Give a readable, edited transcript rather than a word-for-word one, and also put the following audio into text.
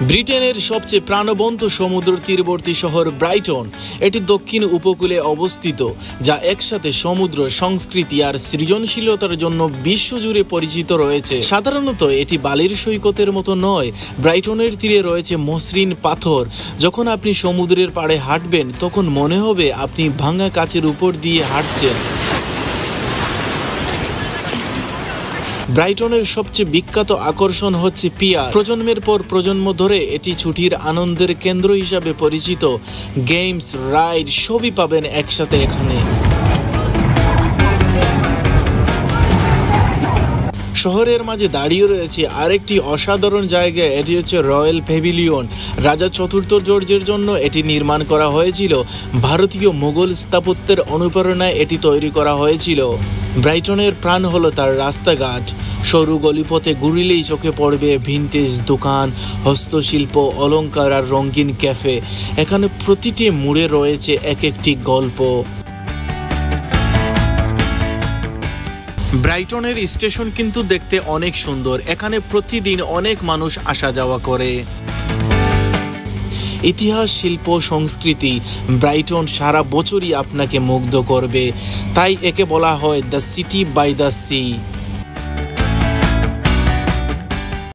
ব্রিটেনের সবচেয়ে প্রাণবন্ত সমুদ্র তীরবর্তী শহর ব্রাইটন। এটি দক্ষিণ উপকূলে অবস্থিত, যা একসাথে সমুদ্র, সংস্কৃতি আর সৃজনশীলতার জন্য বিশ্বজুড়ে পরিচিত রয়েছে। সাধারণত এটি বালির সৈকতের মতো নয়। ব্রাইটনের তীরে রয়েছে মসৃণ পাথর। যখন আপনি সমুদ্রের পাড়ে হাঁটবেন, তখন মনে হবে আপনি ভাঙা কাচের উপর দিয়ে হাঁটছেন। ব্রাইটনের সবচেয়ে বিখ্যাত আকর্ষণ হচ্ছে পিয়ার। প্রজন্মের পর প্রজন্ম ধরে এটি ছুটির আনন্দের কেন্দ্র হিসাবে পরিচিত। গেমস, রাইড সবই পাবেন একসাথে এখানে। শহরের মাঝে দাঁড়িয়ে রয়েছে আরেকটি অসাধারণ জায়গা, এটি হচ্ছে রয়্যাল প্যাভিলিয়ন। রাজা চতুর্থ জর্জের জন্য এটি নির্মাণ করা হয়েছিল। ভারতীয় মোগল স্থাপত্যের অনুপ্রেরণায় এটি তৈরি করা হয়েছিল। ব্রাইটনের প্রাণ হলো তার রাস্তাঘাট। সরু গলিপথে ঘুরিলেই চোখে পড়বে ভিনটেজ দোকান, হস্তশিল্প, অলংকার আর রঙিন ক্যাফে। এখানে প্রতিটি মোড়ে রয়েছে এক একটি গল্প। ব্রাইটনের স্টেশন কিন্তু দেখতে অনেক সুন্দর। এখানে প্রতিদিন অনেক মানুষ আসা যাওয়া করে। ইতিহাস, শিল্প, সংস্কৃতি, ব্রাইটন সারা বছরই আপনাকে মুগ্ধ করবে। তাই একে বলা হয় the city by the C.